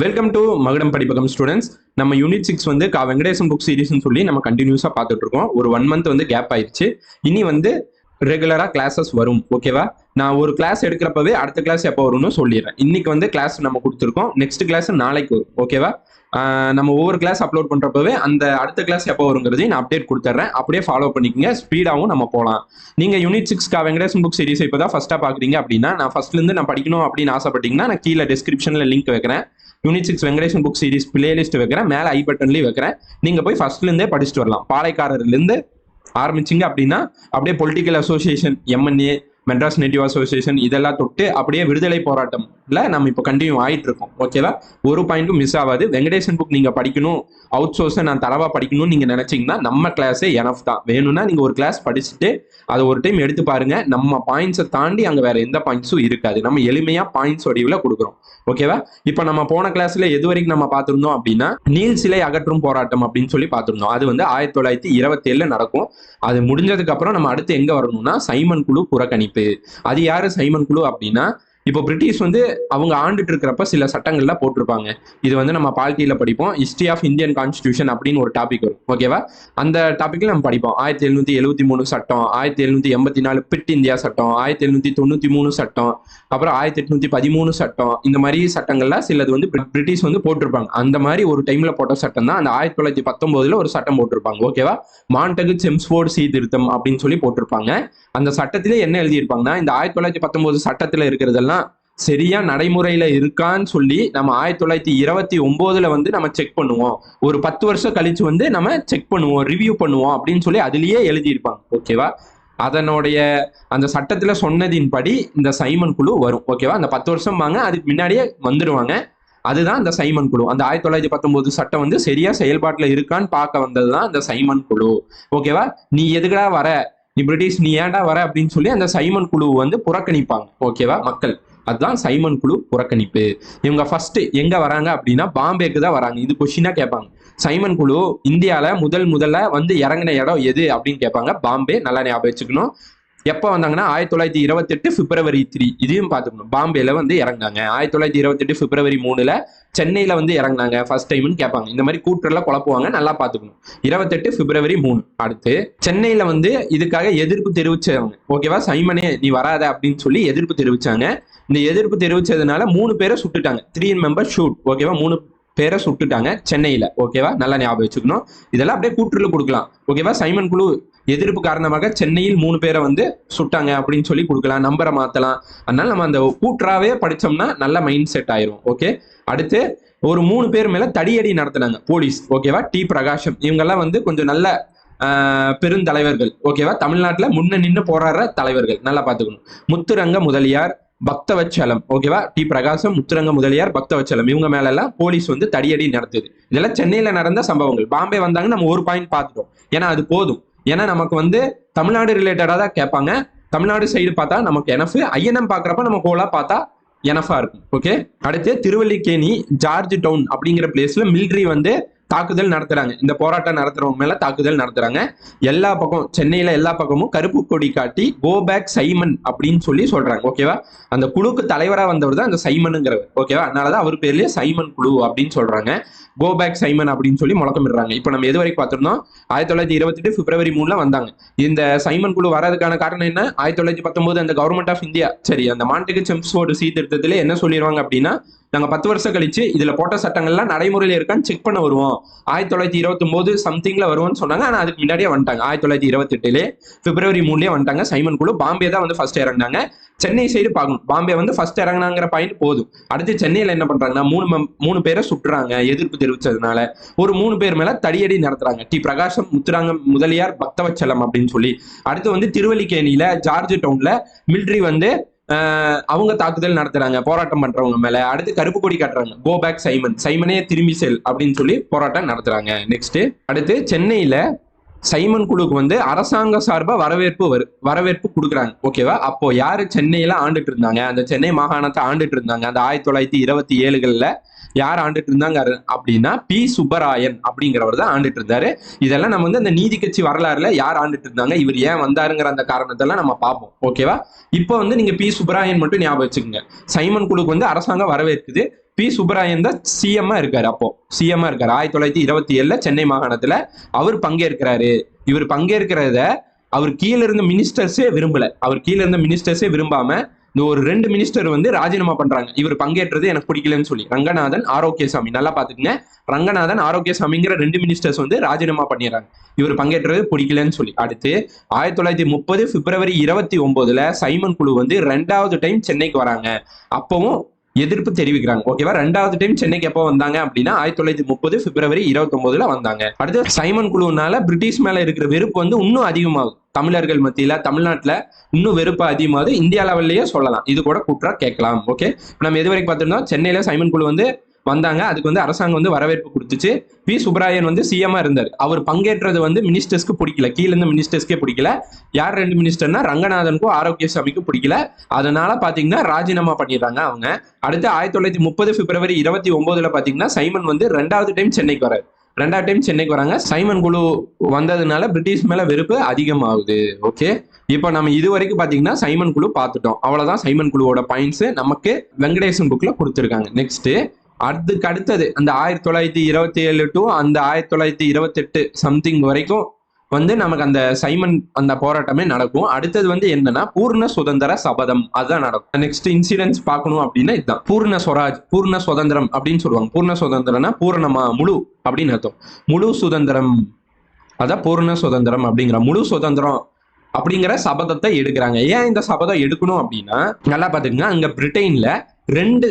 Welcome to மகுடம் படிப்பகம் students. நம்ம unit 6 வந்து வெங்கடேசன் புக் சீரிஸ்னு சொல்லி நம்ம கண்டினியூஸா பார்த்துட்டு இருக்கோம். ஒரு 1 மந்த் வந்து கேப் ஆயிடுச்சு. இனி வந்து ரெகுலரா கிளாஸஸ் வரும். ஓகேவா? நான் ஒரு கிளாஸ் எடுக்கிறப்பவே அடுத்த கிளாஸ் எப்போ வரும்னு சொல்லிடுறேன். இன்னைக்கு வந்து கிளாஸ் நம்ம கொடுத்துருக்கோம். நெக்ஸ்ட் கிளாஸ் நாளைக்கு வரும். ஓகேவா? நம்ம ஒவ்வொரு கிளாஸ் அப்லோட் பண்றப்பவே அந்த அடுத்த கிளாஸ் எப்போ வருங்கிறதையும் நான் அப்டேட் கொடுத்துட்றேன். அப்படியே ஃபாலோ பண்ணிக்கங்க. ஸ்பீடாகவும் நம்ம போகலாம். நீங்க யூனிட் 6 வெங்கடேசன் புக் சீரிஸ் இப்போ தான் ஃபர்ஸ்டா பாக்குறீங்க அப்படின்னா, நான் ஃபர்ஸ்ட்ல இருந்து நான் படிக்கணும் அப்படின்னு ஆசைப்பட்டீங்கன்னா நான் கீழே டிஸ்கிரிப்ஷன்ல லிங்க் வைக்கிறேன். Unit 6 Venkatesan book series playlist வைக்கிறேன். மேலே ஐ பட்டன்லயும் வைக்கிறேன். நீங்க போய் ஃபர்ஸ்ட்ல இருந்தே படிச்சுட்டு வரலாம். பாளையக்காரர்ல இருந்து ஆரம்பிச்சிங்க அப்படின்னா அப்படியே political association, MNA, Madras native association இதெல்லாம் தொட்டு அப்படியே விடுதலை போராட்டம்ல நம்ம இப்போ கண்டினியூ ஆயிட்டு இருக்கோம். ஓகேவா? ஒரு பாயிண்ட்டும் மிஸ் ஆகாது. வெங்கடேசன் புக் நீங்க படிக்கணும், அவுட் சோர்ஸை நான் தரவா படிக்கணும்னு நீங்க நினைச்சீங்கன்னா நம்ம கிளாஸே எனஃப் தான். வேணும்னா நீங்க ஒரு கிளாஸ் படிச்சுட்டு அதை ஒரு டைம் எடுத்து பாருங்க. நம்ம பாயிண்ட்ஸை தாண்டி அங்க வேற எந்த பாயிண்ட்ஸும் இருக்காது. நம்ம எளிமையா பாயிண்ட்ஸ் வடிவில் கொடுக்குறோம். ஓகேவா? இப்ப நம்ம போன கிளாஸ்ல எது வரைக்கும் நம்ம பார்த்திருந்தோம் அப்படின்னா, நீல் சிலை அகற்றும் போராட்டம் அப்படின்னு சொல்லி பார்த்திருந்தோம். அது வந்து 1927 நடக்கும். அது முடிஞ்சதுக்கு அப்புறம் நம்ம அடுத்து எங்க வரணும்னா சைமன் குழு புறக்கணிப்பு. அது யாரு சைமன் குழு அப்படின்னா, இப்போ பிரிட்டிஷ் வந்து அவங்க ஆண்டுட்டு இருக்கிறப்ப சில சட்டங்கள்ல போட்டிருப்பாங்க. இது வந்து நம்ம பாலிட்டியில படிப்போம். ஹிஸ்டரி ஆஃப் இந்தியன் கான்ஸ்டிடியூஷன் அப்படின்னு ஒரு டாபிக் வரும். ஓகேவா? அந்த டாபிக்ல நம்ம படிப்போம். 1773 சட்டம், 1784 பிட் இந்தியா சட்டம், 1793 சட்டம், அப்புறம் 1813 சட்டம். இந்த மாதிரி சட்டங்கள்ல சிலது வந்து பிரிட்டிஷ் வந்து போட்டிருப்பாங்க. அந்த மாதிரி ஒரு டைம்ல போட்ட சட்டம் தான் அந்த 1919 ஒரு சட்டம் போட்டிருப்பாங்க. ஓகேவா? மாண்டகு செம்ஸ்போர்ட் சீர்திருத்தம் அப்படின்னு சொல்லி போட்டிருப்பாங்க. அந்த சட்டத்திலே என்ன எழுதியிருப்பாங்கன்னா, இந்த 1919 சட்டத்துல இருக்கிறதெல்லாம் சரியா நடைமுறையில இருக்கான்னு சொல்லி நம்ம 1929 வந்து நம்ம செக் பண்ணுவோம். ஒரு 10 வருஷம் கழிச்சு வந்து நம்ம செக் பண்ணுவோம், ரிவ்யூ பண்ணுவோம் அப்படின்னு சொல்லி அதுலயே எழுதியிருப்பாங்க. ஓகேவா? அதனுடைய அந்த சட்டத்துல சொன்னதின்படி இந்த சைமன் குழு வரும். ஓகேவா? அந்த 10 வருஷம் வாங்க, அதுக்கு முன்னாடியே வந்துடுவாங்க. அதுதான் இந்த சைமன் குழு. அந்த 1919 சட்டம் வந்து சரியா செயல்பாட்டுல இருக்கான்னு பார்க்க வந்ததுதான் இந்த சைமன் குழு. ஓகேவா? நீ எதுக்குடா வர, நீ பிரிட்டிஷ் நீ ஏன்டா வர அப்படின்னு சொல்லி அந்த சைமன் குழு வந்து புறக்கணிப்பாங்க. ஓகேவா? மக்கள் அதுதான் சைமன் குழு புறக்கணிப்பு. இவங்க ஃபர்ஸ்ட் எங்க வராங்க அப்படின்னா பாம்பேக்கு தான் வராங்க. இது கொஸ்டினா கேட்பாங்க. சைமன் குழு இந்தியால முதல்ல வந்து இறங்கின இடம் எது அப்படின்னு கேட்பாங்க. பாம்பே. நல்லா ஞாபகம் வச்சுக்கணும். எப்போ வந்தாங்கன்னா 1928 பிப்ரவரி 3. இதையும் பார்த்துக்கணும். பாம்பேல வந்து இறங்கினாங்க. 1928 பிப்ரவரி 3 சென்னையில வந்து இறங்கினாங்க ஃபர்ஸ்ட் டைம்னு கேட்பாங்க. இந்த மாதிரி கூற்றெல்லாம் குழப்புவாங்க. நல்லா பார்த்துக்கணும். 28 பிப்ரவரி 3. அடுத்து சென்னையில வந்து இதுக்காக எதிர்ப்பு தெரிவிச்சாங்க. ஓகேவா? சைமனே நீ வராத அப்படின்னு சொல்லி எதிர்ப்பு தெரிவிச்சாங்க. இந்த எதிர்ப்பு தெரிவிச்சதுனால 3 பேரை சுட்டுட்டாங்க. 3 மெம்பர் ஷூட். ஓகேவா? 3 பேரை சுட்டுட்டாங்க சென்னையில. ஓகேவா? நல்லா ஞாபகம் வச்சுக்கணும். இதெல்லாம் அப்படியே கூற்றுல கொடுக்கலாம். ஓகேவா? சைமன் குழு எதிர்ப்பு காரணமாக சென்னையில் 3 பேரை வந்து சுட்டாங்க அப்படின்னு சொல்லி கொடுக்கலாம். நம்பரை மாத்தலாம். அதனால நம்ம அந்த கூற்றாவே படிச்சோம்னா நல்ல மைண்ட் செட் ஆயிரும். ஓகே. அடுத்து ஒரு 3 பேர் மேல தடியடி நடத்தினாங்க போலீஸ். ஓகேவா? டி பிரகாஷம் இவங்கெல்லாம் வந்து கொஞ்சம் நல்ல பெருந்தலைவர்கள். ஓகேவா? தமிழ்நாட்டுல முன்ன நின்று போராடுற தலைவர்கள். நல்லா பாத்துக்கணும். முத்துரங்க முதலியார், பக்தவச்சலம். ஓகேவா? டி பிரகாசம், முத்துரங்க முதலியார், பக்தவச்சலம் இவங்க மேல எல்லாம் போலீஸ் வந்து தடியடி நடத்துது. இதெல்லாம் சென்னையில நடந்த சம்பவங்கள். பாம்பே வந்தாங்க நம்ம ஒரு பாயிண்ட் பார்த்துட்டோம். ஏன்னா அது போதும். ஏன்னா நமக்கு வந்து தமிழ்நாடு ரிலேட்டடா தான் கேட்பாங்க. தமிழ்நாடு சைடு பார்த்தா நமக்கு எனஃப், ஐஎன்எம் பாக்குறப்ப நம்ம கோலா பார்த்தா எனஃபா இருக்கும். ஓகே. அடுத்து திருவல்லிக்கேணி ஜார்ஜ் டவுன் அப்படிங்கிற பிளேஸ்ல மிலிட்ரி வந்து தாக்குதல் நடத்துறாங்க. இந்த போராட்டம் நடத்துறவங்க மேல தாக்குதல் நடத்துறாங்க. எல்லா பக்கம் சென்னையில எல்லா பக்கமும் கருப்பு கொடி காட்டி கோ பேக் சைமன் அப்படின்னு சொல்லி சொல்றாங்க. ஓகேவா? அந்த குழுக்கு தலைவரா வந்தவர் தான் அந்த சைமனுங்கிறவர். ஓகேவா? அதனாலதான் அவர் பேர்லயே சைமன் குழு அப்படின்னு சொல்றாங்க. கோ பேக் சைமன் அப்படின்னு சொல்லி முழக்கமிடுறாங்க. இப்போ நம்ம எது வரைக்கும் பார்த்திருந்தோம்? 1928 பிப்ரவரி 3 வந்தாங்க. இந்த சைமன் குழு வர்றதுக்கான காரணம் என்ன? 1919 அந்த கவர்மெண்ட் ஆஃப் இந்தியா சரி அந்த மாண்டகு செம்ஸ்போர்ட் சீர்திருத்தத்திலே என்ன சொல்லிடுவாங்க அப்படின்னா, நாங்க 10 வருஷம் கழிச்சு இதுல போட்ட சட்டங்கள்லாம் நடைமுறையில இருக்கான்னு செக் பண்ண வருவோம். 1929 சம்திங்ல வருவோம்னு சொன்னாங்க. ஆனா அதுக்கு முன்னாடியே வந்துட்டாங்க. 1928 பிப்ரவரி 3 வந்துட்டாங்க சைமன் குழு. பாம்பே தான் வந்து ஃபர்ஸ்ட் இறங்கினாங்க. சென்னை சைடு பார்க்கணும். பாம்பே வந்து ஃபர்ஸ்ட் இறங்கினாங்கிற பாயிண்ட் போதும். அடுத்து சென்னையில என்ன பண்றாங்கன்னா 3 பேரை சுட்டுறாங்க எதிர்ப்பு தெரிவிச்சதுனால. ஒரு 3 பேர் மேல தடியடி நடத்துறாங்க. டி பிரகாசம், முத்துராங்க முதலியார், பக்தவச்சலம் அப்படின்னு சொல்லி. அடுத்து வந்து திருவல்லிக்கேணியில ஜார்ஜ் டவுன்ல மிலிட்ரி வந்து அவங்க தாக்குதல் நடத்துறாங்க போராட்டம் பண்றவங்க மேல. அடுத்து கருப்பு கொடி காட்டுறாங்க. கோ பேக் சைமன், சைமனே திரும்பி செல் அப்படின்னு சொல்லி போராட்டம் நடத்துறாங்க. நெக்ஸ்ட் அடுத்து சென்னையில சைமன் குழுக்கு வந்து அரசாங்க சார்பா வரவேற்பு கொடுக்குறாங்க. ஓகேவா? அப்போ யாரு சென்னையில ஆண்டுட்டு இருந்தாங்க, அந்த சென்னை மாகாணத்தை ஆண்டுட்டு இருந்தாங்க அந்த 1927 யார் ஆண்டுட்டு இருந்தாங்க அப்படின்னா பி சுப்பராயன் அப்படிங்கிறவர் தான் ஆண்டுட்டு இருந்தாரு. இதெல்லாம் நம்ம வந்து அந்த நீதி கட்சி வரலாறுல யார் ஆண்டுட்டு இருந்தாங்க, இவர் ஏன் வந்தாருங்கிற அந்த காரணத்தெல்லாம் நம்ம பார்ப்போம். ஓகேவா? இப்போ வந்து நீங்க பி சுப்பராயன் மட்டும் ஞாபகம் வச்சுக்கோங்க. சைமன் குழுக்கு வந்து அரசாங்கம் வரவேற்குது. பி சுப்பராயன் தான் சிஎம்மா இருக்காரு. அப்போ சிஎம்மா இருக்காரு 1927 சென்னை மாகாணத்துல அவர் பங்கேற்கிறாரு. இவர் பங்கேற்கிறத அவர் கீழே இருந்த மினிஸ்டர்ஸே விரும்பல. அவர் கீழே இருந்த மினிஸ்டர்ஸே விரும்பாம இந்த ஒரு 2 மினிஸ்டர் வந்து ராஜினாமா பண்றாங்க. இவர் பங்கேற்றது எனக்கு பிடிக்கலன்னு சொல்லி ரங்கநாதன், ஆரோக்கியசாமி. நல்லா பாத்துக்கங்க, ரங்கநாதன், ஆரோக்கியசாமிங்கிற 2 மினிஸ்டர்ஸ் வந்து ராஜினாமா பண்ணிடுறாங்க இவர் பங்கேற்றது பிடிக்கலன்னு சொல்லி. அடுத்து 1930 பிப்ரவரி 29 சைமன் குழு வந்து 2வது டைம் சென்னைக்கு வராங்க. அப்பவும் எதிர்ப்பு தெரிவிக்கிறாங்க. ஓகேவா? 2வது டைம் சென்னைக்கு எப்போ வந்தாங்க அப்படின்னா 1930 பிப்ரவரி 29 வந்தாங்க. அடுத்து சைமன் குழுனால பிரிட்டிஷ் மேல இருக்கிற வெறுப்பு வந்து இன்னும் அதிகமாகும். தமிழர்கள் மத்தியில, தமிழ்நாட்டுல இன்னும் வெறுப்பு அதிகமாகுது. இந்தியா லெவல்லயே சொல்லலாம். இது கூட கூற்றா கேட்கலாம். ஓகே, நம்ம எது வரைக்கும் பார்த்திருந்தோம்? சென்னையில சைமன் குழு வந்து வந்தாங்க. அதுக்கு வந்து அரசாங்கம் வந்து வரவேற்பு கொடுத்துச்சு. பி சுப்பராயன் வந்து சிஎம்மா இருந்தார். அவர் பங்கேற்றது வந்து மினிஸ்டர்ஸ்க்கு பிடிக்கல. கீழே இருந்த மினிஸ்டர்ஸ்க்கே பிடிக்கல. யார் 2 மினிஸ்டர்னா ரங்கநாதனுக்கும் ஆரோக்கியசாமிக்கும் பிடிக்கல. அதனால பாத்தீங்கன்னா ராஜினாமா பண்ணிடுறாங்க அவங்க. அடுத்து 1930 பிப்ரவரி 29 பாத்தீங்கன்னா சைமன் வந்து 2வது டைம் சென்னைக்கு வராரு. 2வது டைம் சென்னைக்கு வராங்க. சைமன் குழு வந்ததுனால பிரிட்டிஷ் மேல வெறுப்பு அதிகமாகுது. ஓகே, இப்போ நம்ம இது வரைக்கும் பாத்தீங்கன்னா சைமன் குழு பார்த்துட்டோம். அவ்வளவுதான் சைமன் குழுவோட பாயிண்ட்ஸ் நமக்கு வெங்கடேசன் புக்ல கொடுத்துருக்காங்க. நெக்ஸ்ட் அதுக்கு அடுத்தது அந்த 1927 டு அந்த 1928 சம்திங் வரைக்கும் வந்து நமக்கு அந்த சைமன் அந்த போராட்டமே நடக்கும். அடுத்தது வந்து என்னன்னா பூர்ண சுதந்திர சபதம், அதுதான் நடக்கும். நெக்ஸ்ட் இன்சிடென்ட்ஸ் பார்க்கணும் அப்படின்னா இதுதான் பூர்ண ஸ்வராஜ், பூர்ண சுதந்திரம் அப்படின்னு சொல்லுவாங்க. பூர்ண சுதந்திரம்னா பூரணமா, முழு அப்படின்னு அர்த்தம். முழு சுதந்திரம், அதான் பூர்ண சுதந்திரம் அப்படிங்கிற முழு சுதந்திரம் அப்படிங்கிற சபதத்தை எடுக்கிறாங்க. ஏன் இந்த சபதம் எடுக்கணும் அப்படின்னா, நல்லா பாத்துக்கங்க, அங்க பிரிட்டன்ல 2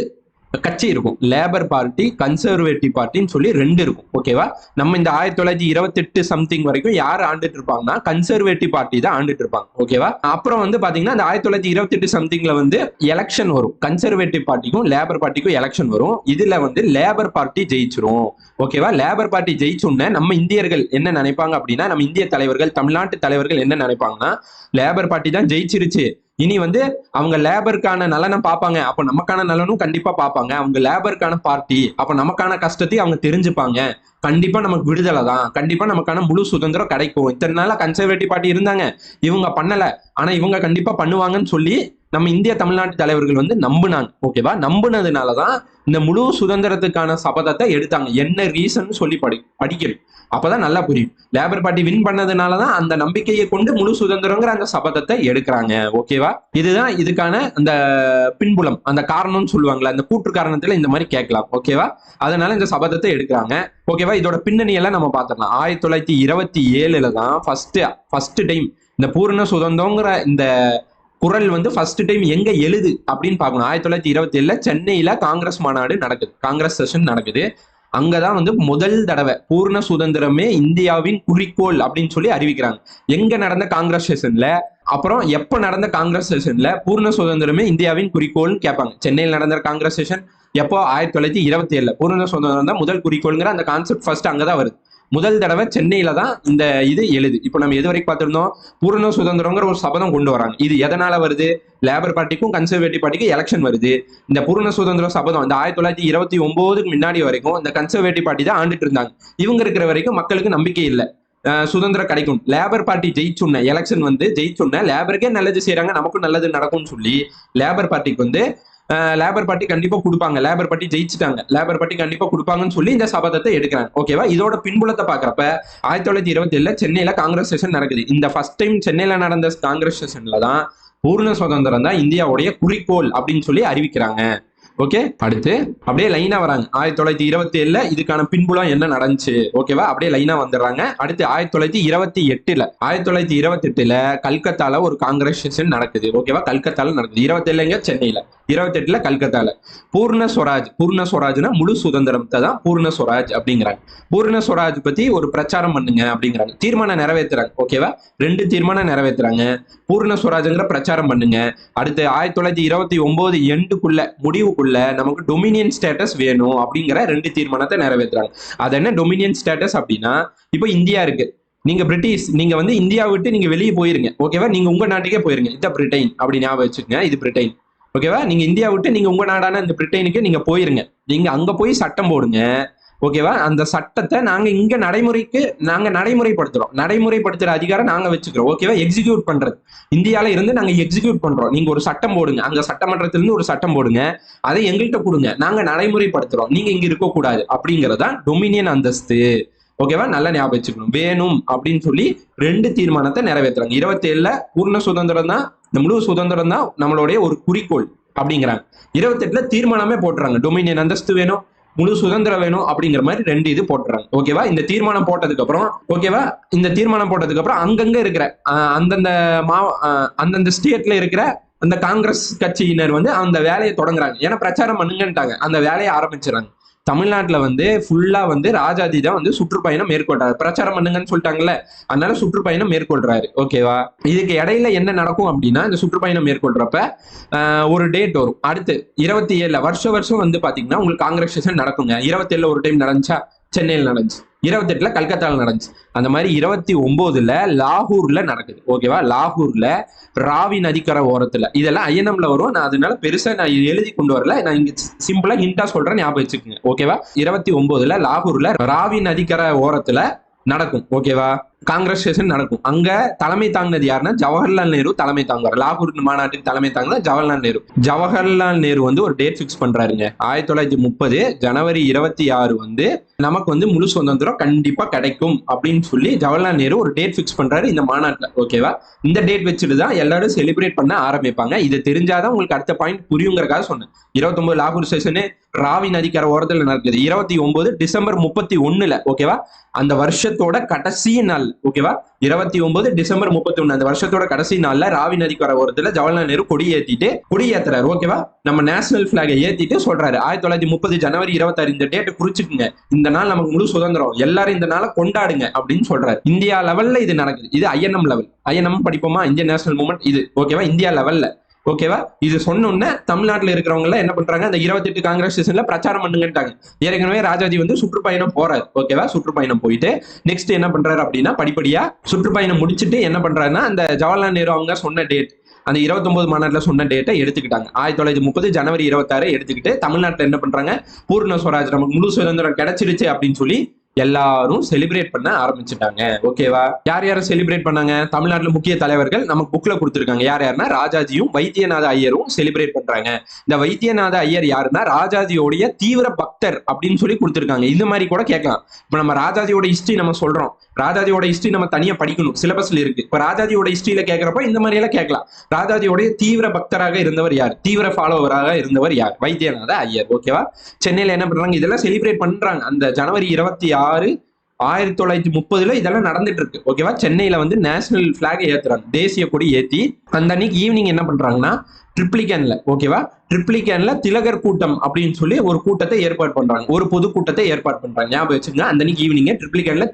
கட்சி இருக்கும். லேபர் பார்ட்டி, கன்சர்வேட்டிவ் பார்ட்டின்னு சொல்லி 2 இருக்கும். ஓகேவா? நம்ம இந்த 1928 சம்திங் வரைக்கும் யார் ஆண்டுட்டு இருப்பாங்கன்னா கன்சர்வேட்டிவ் பார்ட்டி தான் ஆண்டுட்டு இருப்பாங்க. ஓகேவா? அப்புறம் வந்து பாத்தீங்கன்னா இந்த 1928 சம்திங்ல வந்து எலெக்ஷன் வரும். கன்சர்வேட்டிவ் பார்ட்டிக்கும் லேபர் பார்ட்டிக்கும் எலெக்ஷன் வரும். இதுல வந்து லேபர் பார்ட்டி ஜெயிச்சிரும். ஓகேவா? லேபர் பார்ட்டி ஜெயிச்சுன்னு நம்ம இந்தியர்கள் என்ன நினைப்பாங்க அப்படின்னா, நம்ம இந்திய தலைவர்கள், தமிழ்நாட்டு தலைவர்கள் என்ன நினைப்பாங்கன்னா, லேபர் பார்ட்டி தான் ஜெயிச்சிருச்சு, இனி வந்து அவங்க லேபருக்கான நலனை பார்ப்பாங்க, அப்ப நமக்கான நலனும் கண்டிப்பா பார்ப்பாங்க. அவங்க லேபருக்கான பார்ட்டி, அப்ப நமக்கான கஷ்டத்தையும் அவங்க தெரிஞ்சுப்பாங்க. கண்டிப்பா நமக்கு விடுதலை தான், கண்டிப்பா நமக்கான முழு சுதந்திரம் கிடைக்கும். இத்தனை நாளா கன்சர்வேட்டிவ் பார்ட்டி இருந்தாங்க, இவங்க பண்ணல, ஆனா இவங்க கண்டிப்பா பண்ணுவாங்கன்னு சொல்லி நம்ம இந்திய தமிழ்நாட்டு தலைவர்கள் வந்து நம்புனாங்க. ஓகேவா? நம்புனதுனாலதான் இந்த முழு சுதந்திரத்துக்கான சபதத்தை எடுத்தாங்க. என்ன ரீசன் சொல்லி படிக்கணும், அப்பதான் நல்லா புரியும். லேபர் பார்ட்டி வின் பண்ணதுனாலதான் அந்த நம்பிக்கையை கொண்டு முழு சுதந்திரங்கிற அந்த சபதத்தை எடுக்கிறாங்க. ஓகேவா? இதுதான் இதுக்கான அந்த பின்புலம், அந்த காரணம்னு சொல்லுவாங்களா, அந்த கூற்று காரணத்துல இந்த மாதிரி கேட்கலாம். ஓகேவா? அதனால இந்த சபதத்தை எடுக்கிறாங்க. ஓகேவா? இதோட பின்னணி எல்லாம் நம்ம பார்த்துக்கலாம். 1927 தான் ஃபர்ஸ்ட் டைம் இந்த பூரண சுதந்திரங்கிற இந்த குரல் வந்து ஃபர்ஸ்ட் டைம் எங்க எழுது அப்படின்னு பார்க்கணும். 1927 சென்னையில காங்கிரஸ் மாநாடு நடக்குது, காங்கிரஸ் செஷன் நடக்குது. அங்கதான் வந்து முதல் தடவை பூர்ண சுதந்திரமே இந்தியாவின் குறிக்கோள் அப்படின்னு சொல்லி அறிவிக்கிறாங்க. எங்க நடந்த காங்கிரஸ் செஷன்ல, அப்புறம் எப்ப நடந்த காங்கிரஸ் செஷன்ல பூர்ண சுதந்திரமே இந்தியாவின் குறிக்கோள்னு கேட்பாங்க. சென்னையில் நடந்த காங்கிரஸ் செஷன் எப்போ? 1927 பூர்ண சுதந்திரம் தான் முதல் குறிக்கோள்ங்கிற அந்த கான்செப்ட் ஃபர்ஸ்ட் அங்கதான் வருது. முதல் தடவை சென்னையில தான் இந்த இது எழுது. இப்போ நம்ம எது வரைக்கும் பார்த்திருந்தோம்? பூரண சுதந்திரங்கிற ஒரு சபதம் கொண்டு வராங்க. இது எதனால வருது? லேபர் பார்ட்டிக்கும் கன்சர்வேட்டிவ் பார்ட்டிக்கும் எலெக்ஷன் வருது. இந்த பூரண சுதந்திர சபதம் இந்த 1929 முன்னாடி வரைக்கும் இந்த கன்சர்வேட்டிவ் பார்ட்டி தான் ஆண்டுட்டு இருந்தாங்க. இவங்க இருக்கிற வரைக்கும் மக்களுக்கு நம்பிக்கை இல்லை, சுதந்திரம் கிடைக்கும். லேபர் பார்ட்டி ஜெயிச்சுன்ன எலெக்ஷன் வந்து ஜெயிச்சுன்ன லேபருக்கே நல்லது செய்யறாங்க, நமக்கும் நல்லது நடக்கும்னு சொல்லி லேபர் பார்ட்டிக்கு வந்து லேபர் பார்ட்டி கண்டிப்பா கொடுப்பாங்க, லேபர் பார்ட்டி ஜெயிச்சுட்டாங்க, லேபர் பார்ட்டி கண்டிப்பா கொடுப்பாங்கன்னு சொல்லி இந்த சபதத்தை எடுக்கிறாங்க. ஓகேவா? இதோட பின்புலத்தை பாக்குறப்ப 1927 சென்னையில காங்கிரஸ் செஷன் நடக்குது. இந்த ஃபர்ஸ்ட் டைம் சென்னையில நடந்த காங்கிரஸ் செஷன்ல தான் பூர்ண சுதந்திரம் தான் இந்தியாவுடைய குறிக்கோள் அப்படின்னு சொல்லி அறிவிக்கிறாங்க. ஓகே, அடுத்து அப்படியே லைனா வராங்க. 1927 இதுக்கான பின்புலம் என்ன நடந்துச்சு? ஓகேவா? அப்படியே லைனா வந்துடுறாங்க. அடுத்து 1928 கல்கத்தால ஒரு காங்கிரஸ் செஷன் நடக்குது. ஓகேவா? கல்கத்தால நடக்குது. 27 சென்னையில, 28 கல்கத்தால. பூர்ண ஸ்வராஜ்னா முழு சுதந்திரத்தை தான் பூர்ண ஸ்வராஜ் அப்படிங்கிறாங்க. பூர்ண ஸ்வராஜ் பத்தி ஒரு பிரச்சாரம் பண்ணுங்க அப்படிங்கிறாங்க. தீர்மானம் நிறைவேற்றுறாங்க. ஓகேவா? 2 தீர்மானம் நிறைவேற்றுறாங்க. பூர்ண ஸ்வராஜ்ங்கிற பிரச்சாரம் பண்ணுங்க. அடுத்து 1929 எண்டுக்குள்ள முடிவுக்குள்ள நமக்கு டொமினியன் ஸ்டேட்டஸ் வேணும் அப்படிங்கிற 2 தீர்மானத்தை நிறைவேற்றுறாங்க. அது என்ன டொமினியன் ஸ்டேட்டஸ் அப்படின்னா, இப்போ இந்தியா இருக்கு, நீங்க பிரிட்டிஷ், நீங்க வந்து இந்தியா விட்டு நீங்க வெளியே போயிருங்க. ஓகேவா? நீங்க உங்க நாட்டுக்கே போயிருங்க. இது பிரிட்டன் அப்படி ஞாபகம் வச்சுக்கோங்க, இது பிரிட்டன். ஓகேவா? நீங்க இந்தியா விட்டு நீங்க உங்க நாடான இந்த பிரிட்டனுக்கு நீங்க போயிருங்க. நீங்க அங்க போய் சட்டம் போடுங்க. ஓகேவா? அந்த சட்டத்தை நாங்க நடைமுறைப்படுத்துற அதிகாரம் நாங்க வச்சுக்கிறோம். ஓகேவா? எக்ஸிக்யூட் பண்றது இந்தியால இருந்து நாங்க எக்ஸிக்யூட் பண்றோம். நீங்க ஒரு சட்டம் போடுங்க, அங்க சட்டமன்றத்திலிருந்து ஒரு சட்டம் போடுங்க, அதை எங்கள்கிட்ட கொடுங்க, நாங்க நடைமுறைப்படுத்துறோம், நீங்க இங்க இருக்க கூடாது அப்படிங்கறதா டொமினியன் அந்தஸ்து. ஓகேவா? நல்லா ஞாபகம் வச்சுக்கணும். வேணும் அப்படின்னு சொல்லி 2 தீர்மானத்தை நிறைவேற்றுறாங்க. 27ல பூர்ண சுதந்திரம் தான், இந்த முழு சுதந்திரம் தான் நம்மளுடைய ஒரு குறிக்கோள் அப்படிங்கிறாங்க. 28ல தீர்மானமே போட்டுறாங்க, டொமினியன் அந்தஸ்து வேணும், முழு சுதந்திரம் வேணும் அப்படிங்கிற மாதிரி 2 இது போட்டுறாங்க. ஓகேவா? இந்த தீர்மானம் போட்டதுக்கு அப்புறம் அங்கங்க இருக்கிற அந்தந்த ஸ்டேட்ல இருக்கிற அந்த காங்கிரஸ் கட்சியினர் வந்து அந்த வேலையை தொடங்குறாங்க. ஏன்னா பிரச்சாரம் பண்ணுங்கன்ட்டாங்க, அந்த வேலையை ஆரம்பிச்சுறாங்க. தமிழ்நாட்டுல வந்து ஃபுல்லா வந்து ராஜாஜி தான் வந்து சுற்றுப்பயணம் மேற்கொள்றாரு. பிரச்சாரம் பண்ணுங்கன்னு சொல்லிட்டாங்கல்ல, அதனால சுற்றுப்பயணம் மேற்கொள்றாரு. ஓகேவா? இதுக்கு இடையில என்ன நடக்கும் அப்படின்னா, இந்த சுற்றுப்பயணம் மேற்கொள்றப்ப ஒரு டேட் வரும். அடுத்து 27ல வருஷம் வந்து பாத்தீங்கன்னா உங்களுக்கு காங்கிரஸ் செஷன் நடக்குங்க. 27ல ஒரு டைம் நடந்துச்சா, சென்னையில் நடந்துச்சு. 28ல கல்கத்தாவில் நடந்துச்சு. அந்த மாதிரி 29ல லாகூர்ல நடக்குது. ஓகேவா? லாகூர்ல ராவி நதிக்கரை ஓரத்துல, இதெல்லாம் ஐஎன்எம்ல வரும். நான் அதனால பெருசா நான் எழுதி கொண்டு வரல, நான் இங்க சிம்பிளா ஹிண்டா சொல்றேன், ஞாபகம் வச்சுக்கோங்க. ஓகேவா? 29ல லாகூர்ல ராவி நதிக்கரை ஓரத்துல நடக்கும். ஓகேவா? காங்கிரஸ் செஷன் நடக்கும். அங்க தலைமை தாங்கினது யாருன்னா ஜவஹர்லால் நேரு தலைமை தாங்குவார். லாகூர் மாநாட்டுக்கு தலைமை தாங்கினது ஜவஹர்லால் நேரு வந்து ஒரு டேட் பிக்ஸ் பண்றாருங்க. 1930 ஜனவரி 26 வந்து நமக்கு வந்து முழு சுதந்திரம் கண்டிப்பா கிடைக்கும் அப்படின்னு சொல்லி ஜவஹர்லால் நேரு ஒரு டேட் பிக்ஸ் பண்றாரு இந்த மாநாட்டுல. ஓகேவா? இந்த டேட் வச்சுட்டு தான் எல்லாரும் செலிப்ரேட் பண்ண ஆரம்பிப்பாங்க. இது தெரிஞ்சாதான் உங்களுக்கு அடுத்த பாயிண்ட் புரியுங்கிறக்காக சொன்னேன். 29 லாகூர் செஷனு ராவி நதிக்கரை ஓரத்துல நடக்குது. 29 டிசம்பர் 31ல. ஓகேவா? அந்த வருஷத்தோட கடைசி நாள். ஓகேவா? 29 டிசம்பர் 31 அந்த வருஷத்தோட கடைசி நாள்ல ராவி நதிக்கரை ஓரத்துல ஜவஹர்லால் நேரு கொடி ஏத்துறாரு. ஓகேவா? நம்ம நேஷனல் பிளாகை ஏத்திட்டு சொல்றாரு 1930 ஜனவரி 26 இந்த டேட்டை குறிச்சுக்குங்க, இந்த நாள் நமக்கு முழு சுதந்திரம், எல்லாரும் இந்த நாளை கொண்டாடுங்க அப்படின்னு சொல்றாரு. இந்தியா லெவல்ல இது நடக்குது. இது ஐஎன்எம் லெவல். ஐஎன்எம் படிப்போமா, இந்தியன் நேஷனல் மூவ்மெண்ட். இது ஓகேவா? இந்தியா லெவல்ல. ஓகேவா? இது சொன்னோன்னே தமிழ்நாட்டில் இருக்கிறவங்க எல்லாம் என்ன பண்றாங்க, அந்த 28 காங்கிரஸ் ஸ்டேஷன்ல பிரச்சாரம் பண்ணுங்கட்டாங்க. ஏற்கனவே ராஜாஜி வந்து சுற்றுப்பயணம் போறாரு. ஓகேவா? சுற்றுப்பயணம் போயிட்டு நெக்ஸ்ட் என்ன பண்றாரு அப்படின்னா, படிப்படியா சுற்றுப்பயணம் முடிச்சுட்டு என்ன பண்றாருன்னா, அந்த ஜவஹர்லால் நேரு அவங்க சொன்ன டேட், அந்த 29 மாநாட்டில் சொன்ன டேட்டை எடுத்துக்கிட்டாங்க. 1930 ஜனவரி 26 எடுத்துக்கிட்டு தமிழ்நாட்டில் என்ன பண்றாங்க, பூர்ண ஸ்வராஜ் நமக்கு முழு சுதந்திரம் கிடைச்சிருச்சு அப்படின்னு சொல்லி எல்லாரும் செலிப்ரேட் பண்ண ஆரம்பிச்சுட்டாங்க. ஓகேவா? யார் யாரும் செலிப்ரேட் பண்ணாங்க? தமிழ்நாட்டுல முக்கிய தலைவர்கள் நமக்கு புக்ல கொடுத்திருக்காங்க. யார் யாருன்னா ராஜாஜியும் வைத்தியநாத ஐயரும் செலிப்ரேட் பண்றாங்க. இந்த வைத்தியநாத ஐயர் யாருன்னா ராஜாஜியோடைய தீவிர பக்தர் அப்படின்னு சொல்லி கொடுத்திருக்காங்க. இந்த மாதிரி கூட கேட்கலாம். இப்ப நம்ம ராஜாஜியோட ஹிஸ்டரி நம்ம சொல்றோம், ராஜாஜியோட ஹிஸ்டரி நம்ம தனியா படிக்கணும், சிலபஸ்ல இருக்கு. இப்ப ராஜாஜியோட ஹிஸ்டரியில கேட்கிறப்ப இந்த மாதிரி எல்லாம் கேட்கலாம். ராஜாஜியோடைய தீவிர பக்தராக இருந்தவர் யார், தீவிர ஃபாலோவராக இருந்தவர் யார்? வைத்தியநாத ஐயர். ஓகேவா? சென்னையில என்ன பண்றாங்க, இதெல்லாம் செலிப்ரேட் பண்றாங்க. அந்த ஜனவரி 26 1930 இதெல்லாம் நடந்துட்டு இருக்கு. ஓகேவா? சென்னையில வந்து நேஷனல் பிளாக் ஏத்துறாங்க, தேசிய கொடி ஏத்தி அந்த அன்னைக்கு ஈவினிங் என்ன பண்றாங்கன்னா ட்ரிப்ளிகேன்ல, ஓகேவா, ட்ரிப்ளிகேன்ல திலகர் கூட்டம் அப்படின்னு சொல்லி ஒரு கூட்டத்தை ஏற்பாடு பண்றாங்க, ஒரு பொதுக்கூட்டத்தை ஏற்பாடு பண்றாங்க. ஞாபகம் வச்சுங்க, அந்த அன்னைக்கு ஈவினிங் ட்ரிப்ளிகேன்ல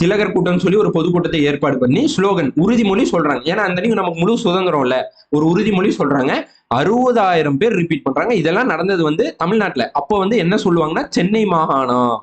திலகர் கூட்டம் சொல்லி ஒரு பொதுக்கூட்டத்தை ஏற்பாடு பண்ணி ஸ்லோகன் உறுதிமொழி சொல்றாங்க. ஏன்னா அந்த அன்னைக்கு நமக்கு முழு சுதந்திரம் இல்ல, ஒரு உறுதிமொழி சொல்றாங்க. 60,000 பேர் ரிப்பீட் பண்றாங்க. இதெல்லாம் நடந்தது வந்து தமிழ்நாட்டுல. அப்போ வந்து என்ன சொல்லுவாங்கன்னா சென்னை மாகாணம்,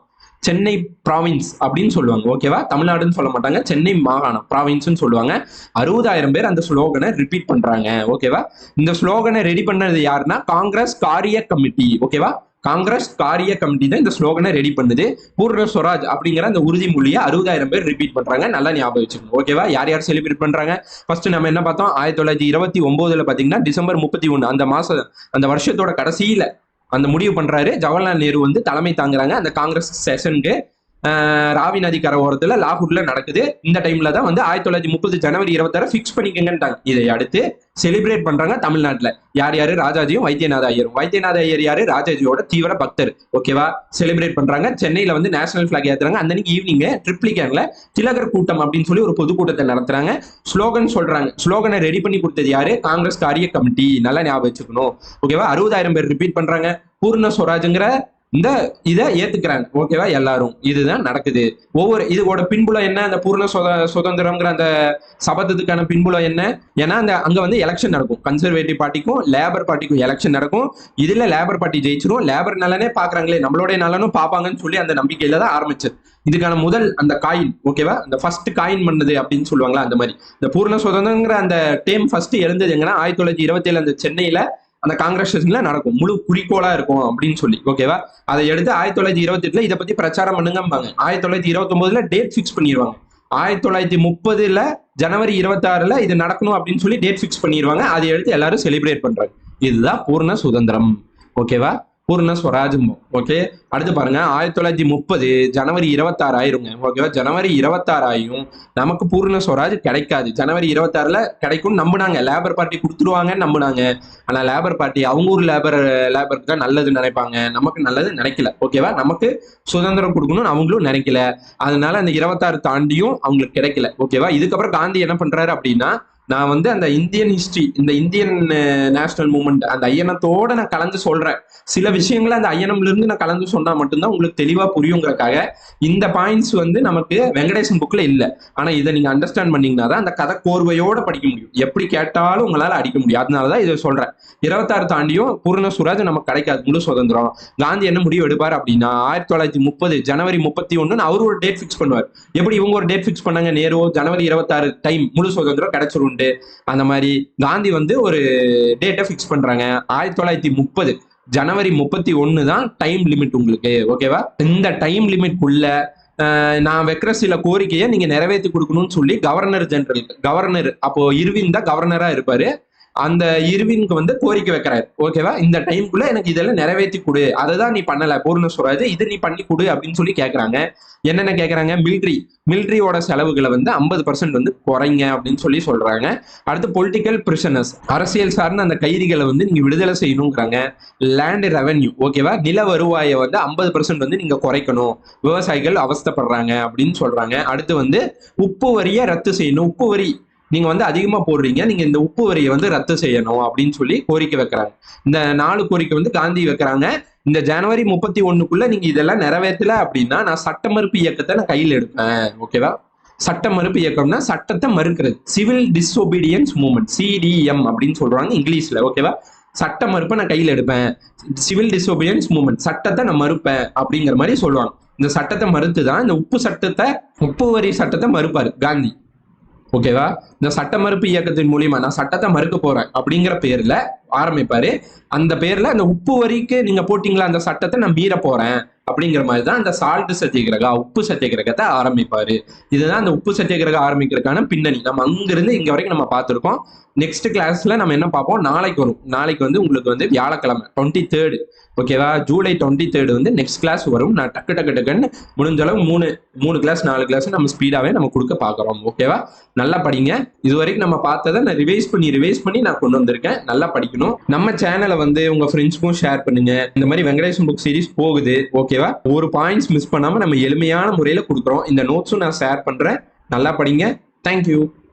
சென்னை ப்ராவின்ஸ் அப்படின்னு சொல்லுவாங்க. ஓகேவா? தமிழ்நாடுன்னு சொல்ல மாட்டாங்க, சென்னை மாகாணம் ப்ராவின்ஸ்னு சொல்லுவாங்க. 60,000 பேர் அந்த ஸ்லோகனை ரிப்பீட் பண்றாங்க. ஓகேவா? இந்த ஸ்லோகனை ரெடி பண்ணது யாருன்னா காங்கிரஸ் காரிய கமிட்டி. ஓகேவா? காங்கிரஸ் காரிய கமிட்டி தான் இந்த ஸ்லோகனை ரெடி பண்ணுது. பூர்ண ஸ்வராஜ் அப்படிங்கிற அந்த உறுதிமொழியை 60,000 பேர் ரிப்பீட் பண்றாங்க. நல்லா ஞாபகம் வச்சுக்கணும். ஓகேவா? யார் யார் செலிப்ரேட் பண்றாங்க? ஃபர்ஸ்ட் நம்ம என்ன பார்த்தோம், 1929 பாத்தீங்கன்னா டிசம்பர் 31 அந்த வருஷத்தோட கடைசியில அந்த முடிவு பண்றாரு ஜவஹர்லால் நேரு வந்து தலைமை தாங்குறாங்க. அந்த காங்கிரஸ் செஷனுக்கு ராவி நதிக்கரை ஓரத்துல லாகூர்ல நடக்குது. இந்த டைம்ல தான் வந்து 1930 ஜனவரி 26 பிக்ஸ் பண்ணிக்கங்கன்ட்டாங்க. இதை அடுத்து செலிப்ரேட் பண்றாங்க தமிழ்நாட்டுல. யார் யாரு? ராஜாஜியும் வைத்தியநாத ஐயரும். வைத்தியநாத ஐயர் யாரு? ராஜாஜியோட தீவிர பக்தர். ஓகேவா? செலிப்ரேட் பண்றாங்க. சென்னையில வந்து நேஷனல் பிளாக் ஏத்துறாங்க. அந்த ஈவினிங் ட்ரிப்ளிகேன்ல திலகர் கூட்டம் அப்படின்னு சொல்லி ஒரு பொதுக்கூட்டத்தை நடத்துறாங்க. ஸ்லோகன் சொல்றாங்க. ஸ்லோகனை ரெடி பண்ணி கொடுத்தது யாரு? காங்கிரஸ் காரிய கமிட்டி. நல்லா ஞாபகம் வச்சுக்கணும். ஓகேவா? 60,000 பேர் ரிப்பீட் பண்றாங்க. பூர்ண ஸ்வராஜ்ங்கிற இந்த இதை ஏத்துக்கிறாங்க. ஓகேவா? எல்லாரும் இதுதான் நடக்குது. இதோட பின்புலம் என்ன? அந்த பூர்ண சுதந்திரம்ங்கிற அந்த சபதத்துக்கான பின்புலம் என்ன? ஏன்னா அங்க வந்து எலெக்ஷன் நடக்கும். கன்சர்வேட்டிவ் பார்ட்டிக்கும் லேபர் பார்ட்டிக்கும் எலெக்ஷன் நடக்கும். இதுல லேபர் பார்ட்டி ஜெயிச்சிரும். லேபர் நலனே பாக்குறாங்களே, நம்மளுடைய நலனும் பாப்பாங்கன்னு சொல்லி அந்த நம்பிக்கையில தான் ஆரம்பிச்சது. இதுக்கான முதல் அந்த காயின். ஓகேவா? அந்த ஃபர்ஸ்ட் காயின் பண்ணது அப்படின்னு சொல்லுவாங்களா, அந்த மாதிரி இந்த பூர்ண சுதந்திரங்கிற அந்த டேம் ஃபர்ஸ்ட் எழுந்தது எங்கன்னா 1927 அந்த சென்னையில அந்த காங்கிரஸேஷன்ல நடக்கும், முழு குறிக்கோளா இருக்கும் அப்படின்னு சொல்லி. ஓகேவா? அதை எடுத்து 1928 இதை பத்தி பிரச்சாரம் பண்ணுங்கம்பாங்க. 1929 டேட் ஃபிக்ஸ் பண்ணிடுவாங்க. 1930 ஜனவரி 26 இது நடக்கணும் அப்படின்னு சொல்லி டேட் ஃபிக்ஸ் பண்ணிடுவாங்க. அதை எடுத்து எல்லாரும் செலிப்ரேட் பண்றாங்க. இதுதான் பூர்ண சுதந்திரம். ஓகேவா? பூர்ண ஸ்வராஜ். ஓகே, அடுத்து பாருங்க, 1930 ஜனவரி 26 ஆயிருங்க. ஓகேவா? ஜனவரி 26 ஆயும் நமக்கு பூர்ண ஸ்வராஜ் கிடைக்காது. ஜனவரி 26 கிடைக்கும் நம்பினாங்க, லேபர் பார்ட்டி கொடுத்துருவாங்கன்னு நம்பினாங்க. ஆனா லேபர் பார்ட்டி அவங்க ஊர் லேபருக்கு தான் நல்லது நினைப்பாங்க, நமக்கு நல்லது நினைக்கல. ஓகேவா? நமக்கு சுதந்திரம் கொடுக்கணும்னு அவங்களும் நினைக்கல. அதனால அந்த 26 தாண்டியும் அவங்களுக்கு கிடைக்கல. ஓகேவா? இதுக்கப்புறம் காந்தி என்ன பண்றாரு அப்படின்னா, நான் வந்து அந்த இந்தியன் ஹிஸ்டரி, இந்த இந்தியன் நேஷனல் மூவ்மெண்ட், அந்த ஐயனத்தோட நான் கலந்து சொல்றேன். சில விஷயங்களை அந்த ஐயனம்ல இருந்து நான் கலந்து சொன்னா மட்டும்தான் உங்களுக்கு தெளிவா புரியுங்கிறக்காக இந்த பாயிண்ட்ஸ் வந்து நமக்கு வெங்கடேசன் புக்ல இல்ல. ஆனா இதை நீங்க அண்டர்ஸ்டாண்ட் பண்ணீங்கன்னா தான் அந்த கதை கோர்வையோட படிக்க முடியும். எப்படி கேட்டாலும் உங்களால அடிக்க முடியும். அதனாலதான் இதை சொல்றேன். 26 தாண்டியும் பூர்ண சுராஜ் நமக்கு கிடைக்காது, முழு சுதந்திரம். காந்தி என்ன முடிவு எடுப்பார் அப்படின்னா, 1930 ஜனவரி 31 அவர் ஒரு டேட் பிக்ஸ் பண்ணுவார். எப்படி இவங்க ஒரு டேட் பிக்ஸ் பண்ணாங்க, நேரு ஜனவரி 26 டைம் முழு சுதந்திரம் கிடைச்சிரும். அந்த மாதிரி காந்தி வந்து ஒரு டேட்டை பிக்ஸ் பண்றாங்க. 1930 ஜனவரி 31 தான் டைம் லிமிட் உங்களுக்கு. ஓகேவா? இந்த டைம் லிமிட்குள்ள நான் வைக்கிற சில கோரிக்கையை நீங்க நிறைவேற்றி கொடுக்கணும்னு சொல்லி கவர்னர் அப்போ இர்வின் தான் கவர்னரா இருப்பாரு. அந்த இர்வினுக்கு வந்து கோரிக்கை வைக்கிறாரு. ஓகேவா? இந்த டைம்குள்ள எனக்கு இதெல்லாம் நிறைவேற்றி கொடு, அதுதான் நீ பண்ணல பூர்ண ஸ்வராஜ், இது நீ பண்ணி கொடு அப்படின்னு சொல்லி கேட்கறாங்க. என்னென்ன கேட்கறாங்க? மிலிட்ரியோட செலவுகளை வந்து 50% வந்து குறைங்க அப்படின்னு சொல்லி சொல்றாங்க. அடுத்து பொலிட்டிக்கல் பிரிசனர்ஸ், அரசியல் சார்ந்த அந்த கைதிகளை வந்து நீங்க விடுதலை செய்யணுங்கிறாங்க. லேண்ட் ரெவென்யூ, ஓகேவா, நில வருவாயை வந்து 50% வந்து நீங்க குறைக்கணும், விவசாயிகள் அவஸ்தைப்படுறாங்க அப்படின்னு சொல்றாங்க. அடுத்து வந்து உப்பு வரியை ரத்து செய்யணும், உப்பு வரி நீங்க வந்து அதிகமா போடுறீங்க, நீங்க இந்த உப்பு வரியை வந்து ரத்து செய்யணும் அப்படின்னு சொல்லி கோரிக்கை வைக்கிறாங்க. இந்த 4 கோரிக்கை வந்து காந்தி வைக்கிறாங்க. இந்த ஜனவரி 31 நீங்க இதெல்லாம் நிறைவேற்றல அப்படின்னா நான் சட்ட மறுப்பு இயக்கத்தை நான் கையில் எடுப்பேன். ஓகேவா? சட்ட மறுப்பு இயக்கம்னா சட்டத்தை மறுக்கிறது, சிவில் டிஸ்ஒபீடியன்ஸ் மூவ்மெண்ட், சிடிஎம் அப்படின்னு சொல்றாங்க இங்கிலீஷ்ல. ஓகேவா? சட்ட மறுப்பை நான் கையில் எடுப்பேன், சிவில் டிஸ்ஒபீடியன்ஸ் மூவ்மெண்ட், சட்டத்தை நான் மறுப்பேன் அப்படிங்கிற மாதிரி சொல்லுவாங்க. இந்த சட்டத்தை மறுத்துதான் இந்த உப்பு வரி சட்டத்தை மறுப்பாரு காந்தி. ஓகேவா? இந்த சட்ட மறுப்பு இயக்கத்தின் மூலியமா நான் சட்டத்தை மறுக்க போறேன் அப்படிங்கிற பேர்ல ஆரம்பிப்பாரு. அந்த பேர்ல அந்த உப்பு வரிக்கு நீங்க போட்டீங்களா அந்த சட்டத்தை நான் மீற போறேன் அப்படிங்கிற மாதிரி தான் அந்த சால்ட் சத்தியகிரகா, உப்பு சத்தியகிரகத்தை ஆரம்பிப்பாரு. இதுதான் அந்த உப்பு சத்தியகிரகம் ஆரம்பிக்கிறதுக்கான பின்னணி. நம்ம அங்கிருந்து இங்க வரைக்கும் நம்ம பார்த்திருக்கோம். நெக்ஸ்ட் கிளாஸ்ல நம்ம என்ன பார்ப்போம், நாளைக்கு வரும். நாளைக்கு வந்து உங்களுக்கு வந்து வியாழக்கிழமை 23rd, ஓகேவா, ஜூலை 23rd வந்து நெக்ஸ்ட் கிளாஸ் வரும். நான் டக்குன்னு முடிஞ்ச அளவு 3 கிளாஸ் 4 கிளாஸ் நம்ம ஸ்பீடாவே நம்ம கொடுக்க பாக்குறோம். ஓகேவா? நல்லா படிங்க. இது வரைக்கும் நம்ம பார்த்ததை நான் ரிவைஸ் பண்ணி நான் கொண்டு வந்திருக்கேன். நல்லா படிக்கணும். நம்ம சேனலை வந்து உங்க ஃப்ரெண்ட்ஸ்க்கும் ஷேர் பண்ணுங்க. இந்த மாதிரி வெங்கடேசன் புக் சீரிஸ் போகுது. ஓகேவா? ஒரு பாயிண்ட்ஸ் மிஸ் பண்ணாம நம்ம எளிமையான முறையில கொடுக்குறோம். இந்த நோட்ஸும் நான் ஷேர் பண்றேன். நல்லா படிங்க. தேங்க்யூ.